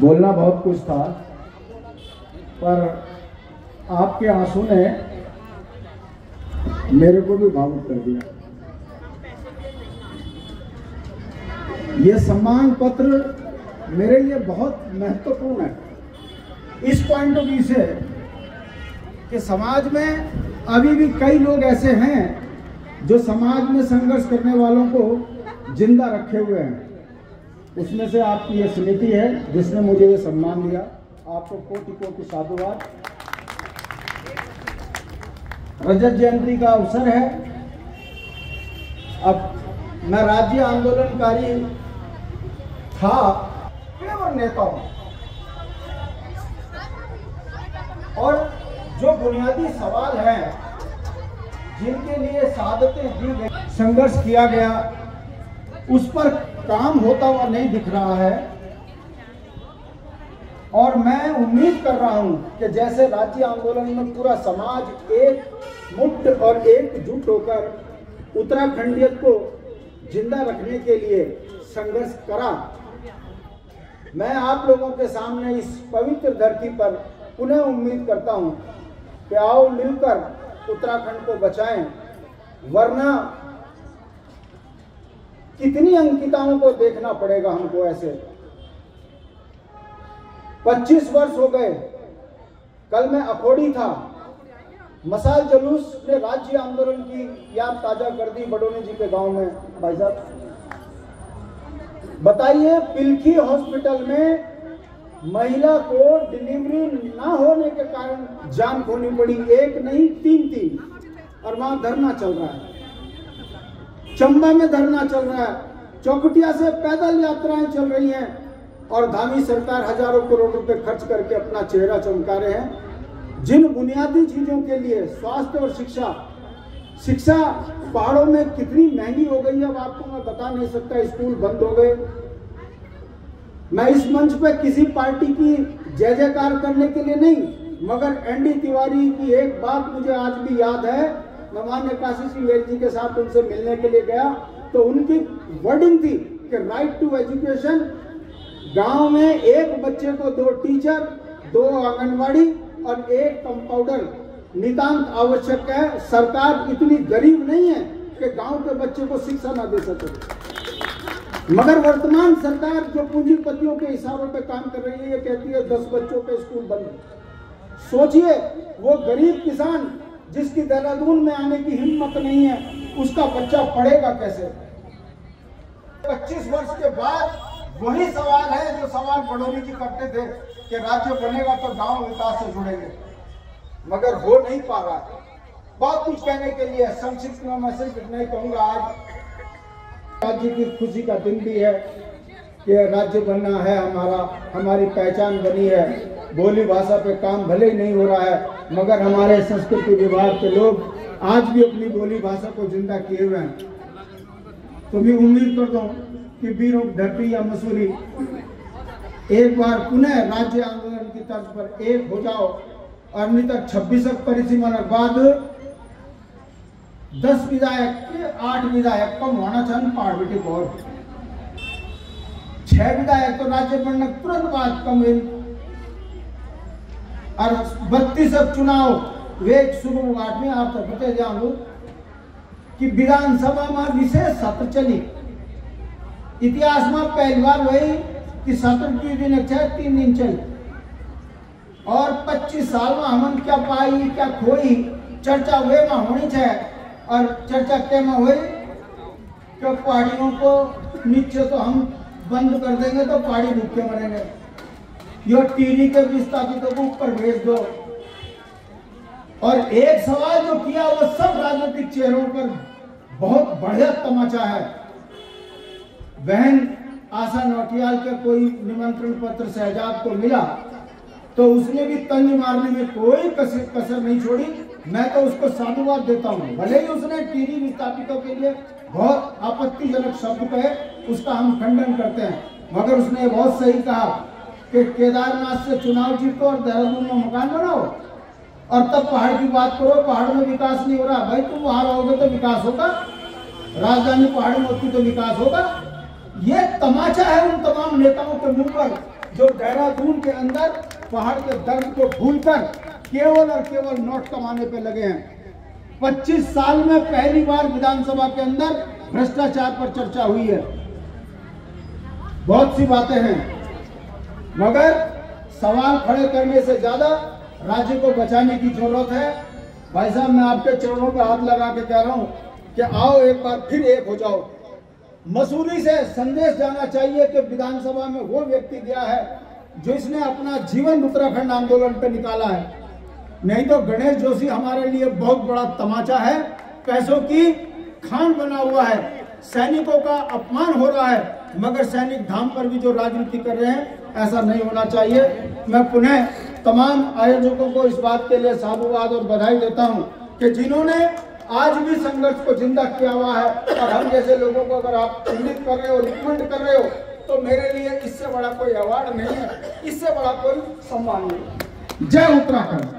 बोलना बहुत कुछ था, पर आपके आंसू ने मेरे को भी भावुक कर दिया। ये सम्मान पत्र मेरे लिए बहुत महत्वपूर्ण है इस पॉइंट ऑफ व्यू से कि समाज में अभी भी कई लोग ऐसे हैं जो समाज में संघर्ष करने वालों को जिंदा रखे हुए हैं। उसमें से आपकी ये समिति है जिसने मुझे ये सम्मान दिया। आपको कोटि कोटि साधुवाद। रजत जयंती का अवसर है। अब मैं राज्य आंदोलनकारी था केवल नेता हूं, और जो बुनियादी सवाल हैं जिनके लिए शहादतें दी गई, संघर्ष किया गया, उस पर काम होता हुआ नहीं दिख रहा है। और मैं उम्मीद कर रहा हूं कि जैसे राज्य आंदोलन में पूरा समाज एक मुट्ठ और एकजुट होकर उत्तराखंडियत को जिंदा रखने के लिए संघर्ष करा, मैं आप लोगों के सामने इस पवित्र धरती पर पुनः उम्मीद करता हूं कि आओ मिलकर उत्तराखंड को बचाएं, वरना कितनी अंकिताओं को देखना पड़ेगा हमको। ऐसे 25 वर्ष हो गए। कल मैं अखोड़ी था, मसाल जुलूस ने राज्य आंदोलन की याद ताजा कर दी बडोनी जी के गांव में। भाई साहब बताइए, पिलखी हॉस्पिटल में महिला को डिलीवरी ना होने के कारण जान खोनी पड़ी, एक नहीं तीन, और वहां धरना चल रहा है। चंबा में धरना चल रहा है, चौखटिया से पैदल यात्राएं चल रही हैं, और धामी सरकार हजारों करोड़ रुपए खर्च करके अपना चेहरा चमका रहे हैं। जिन बुनियादी चीजों के लिए स्वास्थ्य और शिक्षा पहाड़ों में कितनी महंगी हो गई है, अब आपको मैं बता नहीं सकता। स्कूल बंद हो गए। मैं इस मंच पे किसी पार्टी की जय जयकार करने के लिए नहीं, मगर एनडी तिवारी की एक बात मुझे आज भी याद है। मैं माननीय काशी सिंह जी के साथ उनसे मिलने के लिए गया तो उनकी वर्डिंग थी कि राइट टू एजुकेशन, गांव में एक बच्चे को 2 टीचर, 2 आंगनवाड़ी और 1 कंपाउंडर नितांत आवश्यक है। सरकार इतनी गरीब नहीं है कि गांव के बच्चे को शिक्षा ना दे सके, मगर वर्तमान सरकार जो पूंजीपतियों के इशारों पे काम कर रही है, ये कहती है 10 बच्चों पे स्कूल बंद। सोचिए, वो गरीब किसान जिसकी देहरादून में आने की हिम्मत नहीं है, उसका बच्चा पढ़ेगा कैसे? 25 वर्ष के बाद वही सवाल है जो सवाल बडोनी जी करते थे कि राज्य बनेगा तो गांव विकास से जुड़ेंगे, मगर हो नहीं पा रहा है। बहुत कुछ कहने के लिए, संक्षिप्त में मैं सिर्फ इतना ही कहूंगा। आज राज्य की खुशी का दिन भी है कि राज्य बनना है हमारा, हमारी पहचान बनी है। बोली भाषा पे काम भले ही नहीं हो रहा है, मगर हमारे संस्कृति विभाग के लोग आज भी अपनी बोली भाषा को जिंदा किए हुए हैं। तो मैं उम्मीद करता हूँ कि बीरों की धरती या मसूरी एक बार पुनः राज्य आंदोलन की तर्ज पर एक हो जाओ, और नहीं तक 26 परिसीमन के बाद 10 विधायक 8 विधायक कम होना चाहिए पहाड़ बेटी को, 6 विधायक तो राज्य बनने तुरंत बाद कम, और 32 चुनाव वे शुरू घाट में आप तक बते जाओ कि विधानसभा में विशेष सत्र चली। इतिहास में पहली बार हुई कि सत्र 2 दिन 3 दिन चली, और 25 साल में हमन क्या पाई क्या खोई चर्चा वे में होनी चाहिए। और चर्चा क्या में हुई कि पहाड़ियों को नीचे तो हम बंद कर देंगे तो पहाड़ी भूखे मरेंगे, यो टीरी के विस्थापितों को ऊपर भेज दो। और एक सवाल जो किया वो सब राजनीतिक चेहरों पर बहुत बढ़िया तमाचा है। बहन आशा नौटियाल के कोई निमंत्रण पत्र शहजाद को मिला तो उसने भी तंज मारने में कोई कसर नहीं छोड़ी। मैं तो उसको साधुवाद देता हूँ, भले ही उसने टीरी विस्थापितों के लिए बहुत आपत्तिजनक शब्द कहे, उसका हम खंडन करते हैं, मगर उसने बहुत सही कहा कि केदारनाथ से चुनाव जीतो और देहरादून में मकान बनाओ, और तब पहाड़ की बात करो। पहाड़ में विकास नहीं हो रहा, भाई तुम वहां रहोगे तो विकास होगा, राजधानी पहाड़ में होती तो विकास होगा। ये तमाचा है उन तमाम नेताओं के मुंह पर जो देहरादून के अंदर पहाड़ के दर्द को भूलकर केवल और केवल नोट कमाने पे लगे हैं। 25 साल में पहली बार विधानसभा के अंदर भ्रष्टाचार पर चर्चा हुई है। बहुत सी बातें हैं, मगर सवाल खड़े करने से ज्यादा राज्य को बचाने की जरूरत है। भाई साहब, मैं आपके चरणों पर हाथ लगा के कह रहा हूं कि आओ एक बार फिर एक हो जाओ। मसूरी से संदेश जाना चाहिए कि विधानसभा में वो व्यक्ति गया है जो इसने अपना जीवन उत्तराखंड आंदोलन पे निकाला है। नहीं तो गणेश जोशी हमारे लिए बहुत बड़ा तमाचा है, पैसों की खान बना हुआ है, सैनिकों का अपमान हो रहा है, मगर सैनिक धाम पर भी जो राजनीति कर रहे हैं, ऐसा नहीं होना चाहिए। मैं पुनः तमाम आयोजकों को इस बात के लिए साधुवाद और बधाई देता हूं कि जिन्होंने आज भी संघर्ष को जिंदा किया हुआ है। और हम जैसे लोगों को अगर आप चिन्हित कर रहे हो, रिकमेंड कर रहे हो, तो मेरे लिए इससे बड़ा कोई अवार्ड नहीं है, इससे बड़ा कोई सम्मान नहीं। जय उत्तराखंड।